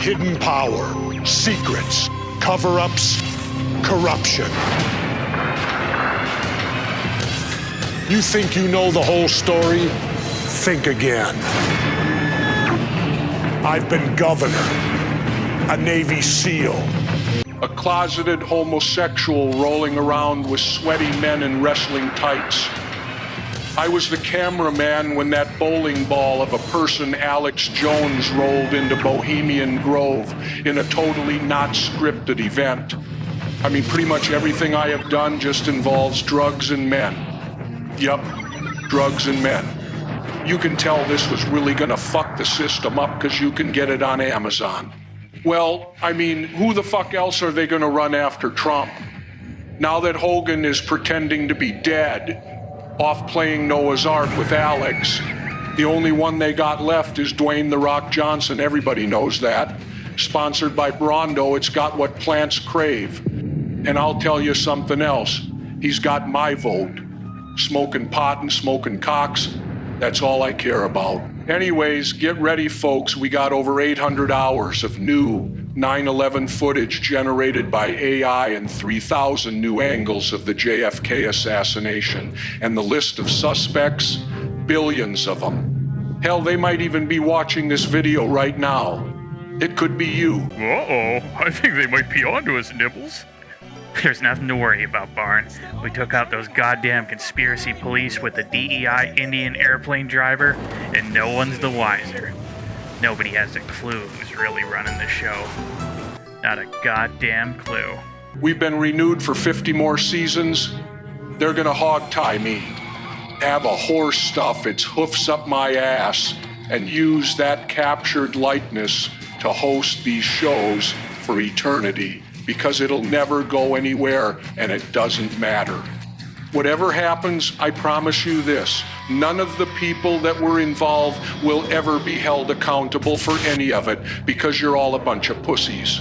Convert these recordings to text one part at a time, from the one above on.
hidden power, secrets, cover-ups, corruption. You think you know the whole story? Think again. I've been governor, a Navy SEAL, a closeted homosexual rolling around with sweaty men in wrestling tights. I was the cameraman when that bowling ball of a person, Alex Jones, rolled into Bohemian Grove in a totally not scripted event. I mean, pretty much everything I have done just involves drugs and men. Yup, drugs and men. You can tell this was really gonna fuck the system up because you can get it on Amazon. Well, I mean, who the fuck else are they gonna run after Trump? Now that Hogan is pretending to be dead, off playing Noah's Ark with Alex, the only one they got left is Dwayne "The Rock" Johnson. Everybody knows that. Sponsored by Brondo, it's got what plants crave. And I'll tell you something else. He's got my vote. Smoking pot and smoking cocks, that's all I care about. Anyways, get ready, folks. We got over 800 hours of new 9/11 footage generated by AI and 3,000 new angles of the JFK assassination. And the list of suspects, billions of them. Hell, they might even be watching this video right now. It could be you. Uh-oh, I think they might be onto us, Nibbles. There's nothing to worry about, Barn. We took out those goddamn conspiracy police with the DEI Indian airplane driver, and no one's the wiser. Nobody has a clue who's really running the show. Not a goddamn clue. We've been renewed for 50 more seasons. They're gonna hog-tie me, have a horse stuff its hoofs up my ass, and use that captured likeness to host these shows for eternity. Because it'll never go anywhere, and it doesn't matter. Whatever happens, I promise you this, none of the people that were involved will ever be held accountable for any of it, because you're all a bunch of pussies.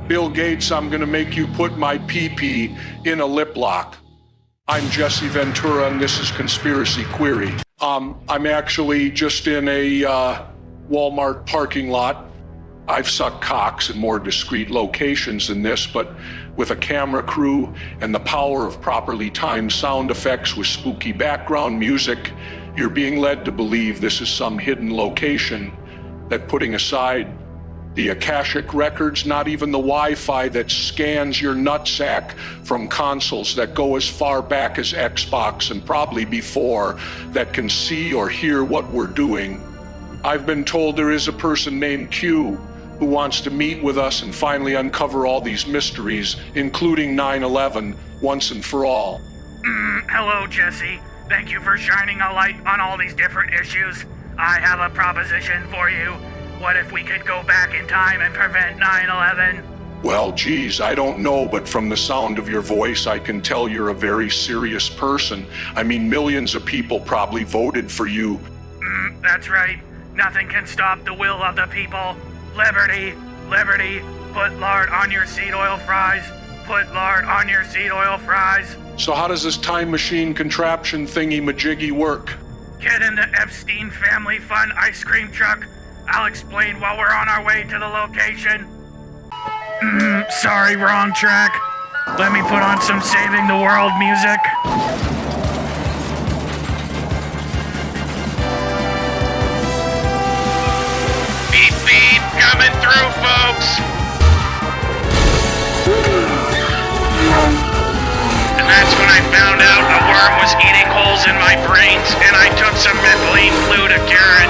Bill Gates, I'm gonna make you put my pee-pee in a lip lock. I'm Jesse Ventura, and this is Conspiracy Query. I'm actually just in a Walmart parking lot. I've sucked cocks in more discreet locations than this, but with a camera crew and the power of properly timed sound effects with spooky background music, you're being led to believe this is some hidden location that, putting aside the Akashic records, not even the Wi-Fi that scans your nutsack from consoles that go as far back as Xbox and probably before, that can see or hear what we're doing. I've been told there is a person named Q who wants to meet with us and finally uncover all these mysteries, including 9/11, once and for all. Hello, Jesse. Thank you for shining a light on all these different issues. I have a proposition for you. What if we could go back in time and prevent 9/11? Well, geez, I don't know, but from the sound of your voice, I can tell you're a very serious person. I mean, millions of people probably voted for you. That's right. Nothing can stop the will of the people. Liberty, liberty, put lard on your seed oil fries. Put lard on your seed oil fries. So how does this time machine contraption thingy-majiggy work? Get in the Epstein Family Fun ice cream truck. I'll explain while we're on our way to the location. Sorry, wrong track. Let me put on some Saving the World music. Beep, beep, coming through, folks. And that's when I found out a worm was eating holes in my brains, and I took some methylene blue to cure it.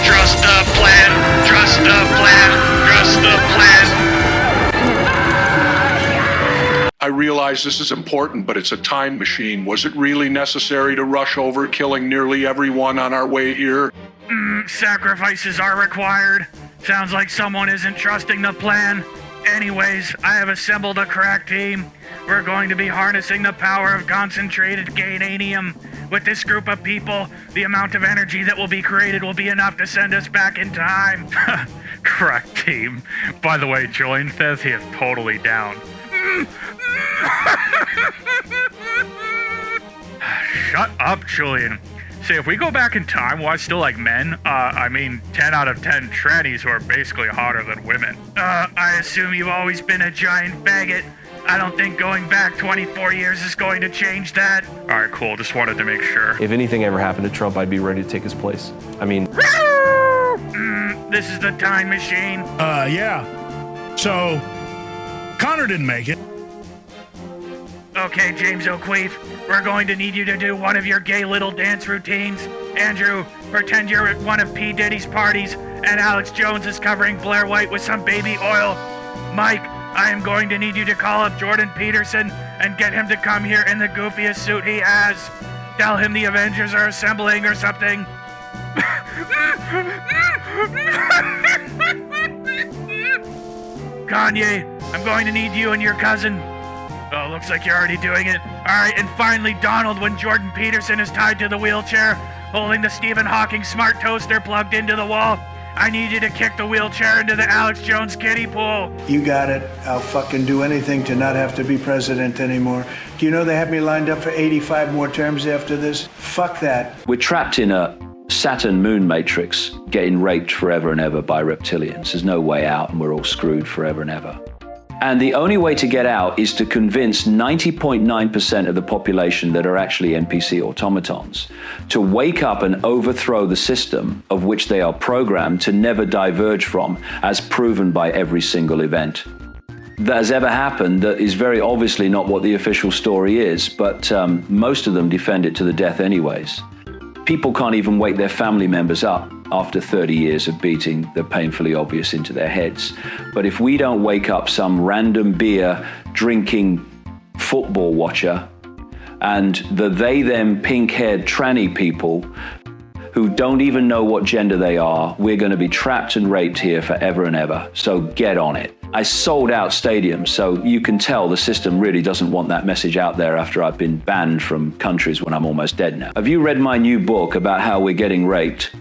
Trust the plan, trust the plan, trust the plan. I realize this is important, but it's a time machine. Was it really necessary to rush over killing nearly everyone on our way here? Sacrifices are required. Sounds like someone isn't trusting the plan. Anyways, I have assembled a crack team. We're going to be harnessing the power of concentrated Gainanium. With this group of people, the amount of energy that will be created will be enough to send us back in time. Crack team. By the way, Julian says he is totally down. Shut up, Julian. Say, if we go back in time, will I still like men? 10 out of 10 trannies who are basically hotter than women. I assume you've always been a giant faggot. I don't think going back 24 years is going to change that. Alright, cool. Just wanted to make sure. If anything ever happened to Trump, I'd be ready to take his place. I mean... This is the time machine. Yeah. So, Connor didn't make it. Okay, James O'Queef, we're going to need you to do one of your gay little dance routines. Andrew, pretend you're at one of P. Diddy's parties, and Alex Jones is covering Blair White with some baby oil. Mike, I am going to need you to call up Jordan Peterson and get him to come here in the goofiest suit he has. Tell him the Avengers are assembling or something. Kanye, I'm going to need you and your cousin. Oh, looks like you're already doing it. Alright, and finally Donald, when Jordan Peterson is tied to the wheelchair, holding the Stephen Hawking smart toaster plugged into the wall, I need you to kick the wheelchair into the Alex Jones kiddie pool. You got it. I'll fucking do anything to not have to be president anymore. Do you know they have me lined up for 85 more terms after this? Fuck that. We're trapped in a Saturn moon matrix, getting raped forever and ever by reptilians. There's no way out, and we're all screwed forever and ever. And the only way to get out is to convince 90.9% of the population that are actually NPC automatons to wake up and overthrow the system of which they are programmed to never diverge from, as proven by every single event that has ever happened. That is very obviously not what the official story is, but most of them defend it to the death anyways. People can't even wake their family members up after 30 years of beating the painfully obvious into their heads. But if we don't wake up some random beer drinking football watcher and the they-them pink-haired tranny people who don't even know what gender they are, we're going to be trapped and raped here forever and ever. So get on it. I sold out stadiums, so you can tell the system really doesn't want that message out there after I've been banned from countries when I'm almost dead now. Have you read my new book about how we're getting raped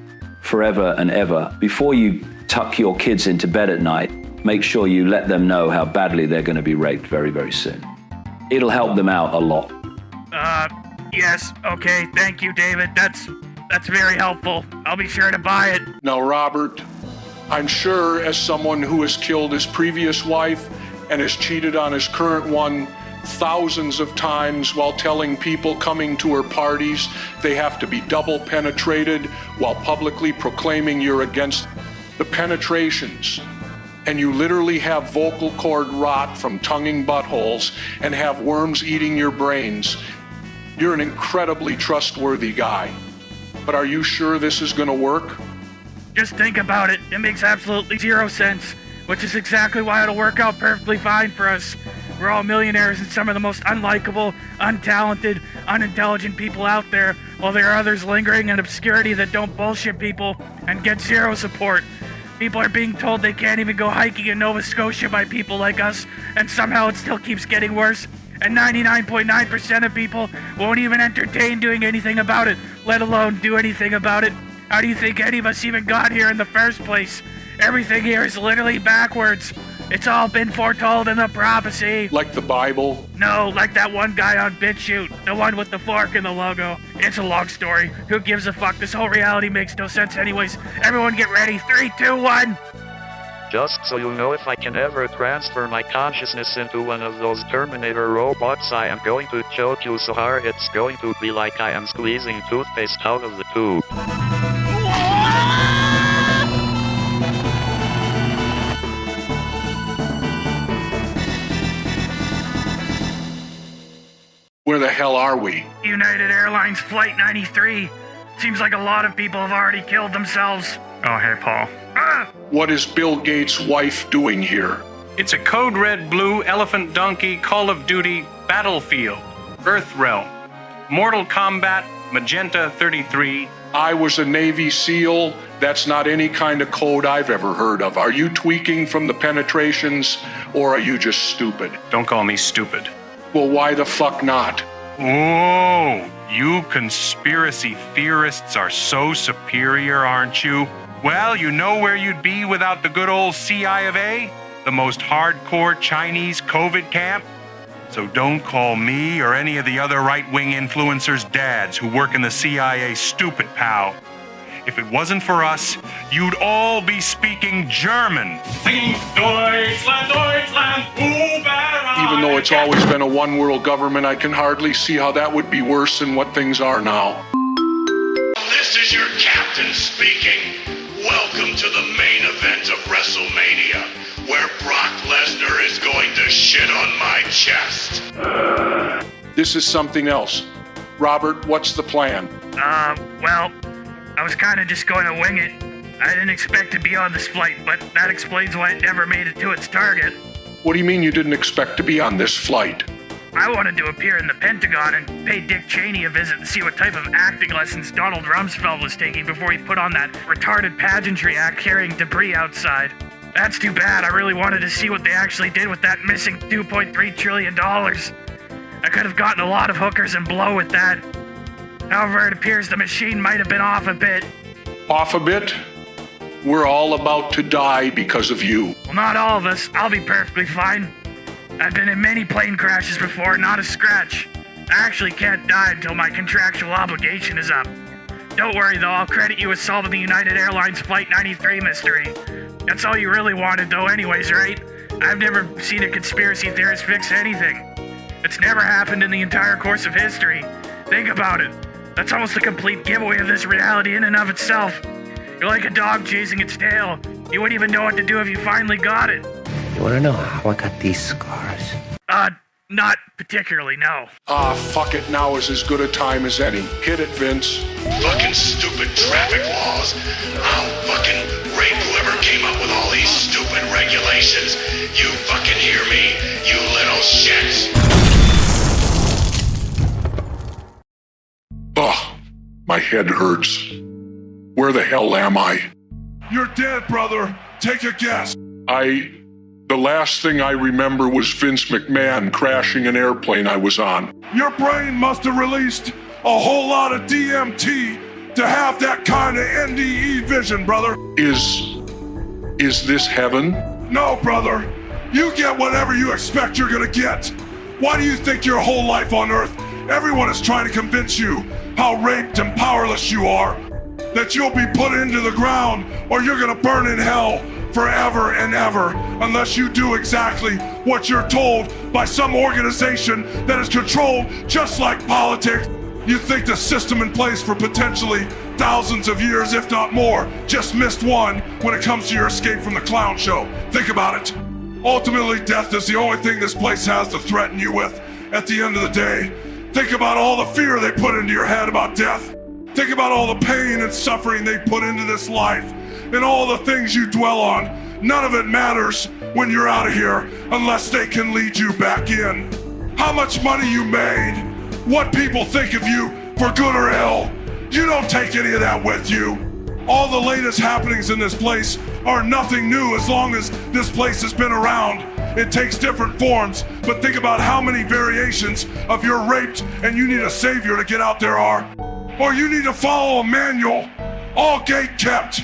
forever and ever? Before you tuck your kids into bed at night, make sure you let them know how badly they're going to be raped very, very soon. It'll help them out a lot. Yes, okay, thank you, David. That's very helpful. I'll be sure to buy it. Now, Robert, I'm sure as someone who has killed his previous wife and has cheated on his current one thousands of times while telling people coming to her parties they have to be double penetrated while publicly proclaiming you're against the penetrations, and you literally have vocal cord rot from tonguing buttholes and have worms eating your brains, you're an incredibly trustworthy guy. But are you sure this is going to work? Just think about it. It makes absolutely zero sense, which is exactly why it'll work out perfectly fine for us. We're all millionaires and some of the most unlikable, untalented, unintelligent people out there, while there are others lingering in obscurity that don't bullshit people and get zero support. People are being told they can't even go hiking in Nova Scotia by people like us, and somehow it still keeps getting worse. And 99.9% of people won't even entertain doing anything about it, let alone do anything about it. How do you think any of us even got here in the first place? Everything here is literally backwards. It's all been foretold in the prophecy. Like the Bible? No, like that one guy on BitChute, the one with the fork in the logo. It's a long story. Who gives a fuck? This whole reality makes no sense anyways. Everyone get ready. 3, 2, 1. Just so you know, if I can ever transfer my consciousness into one of those Terminator robots, I am going to choke you so hard it's going to be like I am squeezing toothpaste out of the tube. Where the hell are we? United Airlines Flight 93. Seems like a lot of people have already killed themselves. Oh, hey, Paul. What is Bill Gates' wife doing here? It's a Code Red Blue Elephant Donkey Call of Duty Battlefield, Earth Realm, Mortal Kombat, Magenta 33. I was a Navy SEAL. That's not any kind of code I've ever heard of. Are you tweaking from the penetrations, or are you just stupid? Don't call me stupid. Well, why the fuck not? Oh, you conspiracy theorists are so superior, aren't you? Well, you know where you'd be without the good old CIA of A? The most hardcore Chinese COVID camp? So don't call me or any of the other right-wing influencers dads who work in the CIA stupid, pal. If it wasn't for us, you'd all be speaking German. Singing Deutschland, Deutschland, Even though it's always been a one-world government, I can hardly see how that would be worse than what things are now. This is your captain speaking. Welcome to the main event of WrestleMania, where Brock Lesnar is going to shit on my chest. This is something else. Robert, what's the plan? Well, I was kind of just going to wing it. I didn't expect to be on this flight, but that explains why it never made it to its target. What do you mean you didn't expect to be on this flight? I wanted to appear in the Pentagon and pay Dick Cheney a visit to see what type of acting lessons Donald Rumsfeld was taking before he put on that retarded pageantry act carrying debris outside. That's too bad. I really wanted to see what they actually did with that missing $2.3 trillion. I could have gotten a lot of hookers and blow with that. However, it appears the machine might have been off a bit. Off a bit? We're all about to die because of you. Well, not all of us. I'll be perfectly fine. I've been in many plane crashes before, not a scratch. I actually can't die until my contractual obligation is up. Don't worry though, I'll credit you with solving the United Airlines Flight 93 mystery. That's all you really wanted though anyways, right? I've never seen a conspiracy theorist fix anything. It's never happened in the entire course of history. Think about it. That's almost a complete giveaway of this reality in and of itself. You're like a dog chasing its tail. You wouldn't even know what to do if you finally got it. You wanna know how I got these scars? Not particularly, no. Fuck it, now is as good a time as any. Hit it, Vince. Fucking stupid traffic laws. I'll fucking rape whoever came up with all these stupid regulations. You fucking hear me, you little shits. Ugh, my head hurts. Where the hell am I? You're dead, brother. Take a guess. The last thing I remember was Vince McMahon crashing an airplane I was on. Your brain must have released a whole lot of DMT to have that kind of NDE vision, brother. Is this heaven? No, brother. You get whatever you expect you're gonna get. Why do you think your whole life on Earth, everyone is trying to convince you how raped and powerless you are? That you'll be put into the ground or you're gonna burn in hell forever and ever unless you do exactly what you're told by some organization that is controlled just like politics. You think the system in place for potentially thousands of years, if not more, just missed one when it comes to your escape from the clown show. Think about it. Ultimately, death is the only thing this place has to threaten you with at the end of the day. Think about all the fear they put into your head about death. Think about all the pain and suffering they put into this life and all the things you dwell on. None of it matters when you're out of here unless they can lead you back in. How much money you made, what people think of you for good or ill. You don't take any of that with you. All the latest happenings in this place are nothing new as long as this place has been around. It takes different forms, but think about how many variations of you're raped and you need a savior to get out there are. Or you need to follow a manual, all gate kept,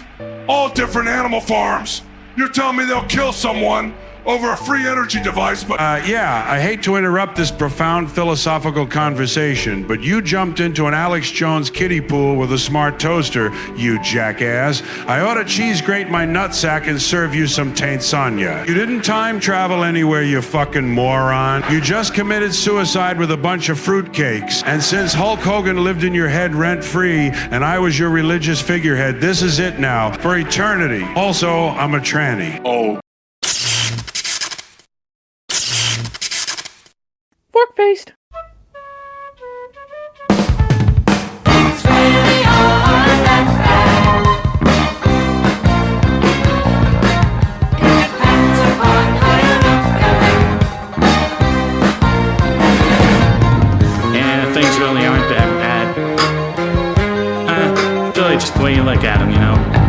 all different animal farms. You're telling me they'll kill someone over a free energy device, but... Yeah, I hate to interrupt this profound philosophical conversation, but you jumped into an Alex Jones kiddie pool with a smart toaster, you jackass. I ought to cheese grate my nutsack and serve you some taint Sonya. You didn't time travel anywhere, you fucking moron. You just committed suicide with a bunch of fruitcakes. And since Hulk Hogan lived in your head rent-free and I was your religious figurehead, this is it now, for eternity. Also, I'm a tranny. Oh. ForkFaced. And things really aren't that bad. Really just the way you look at them, you know.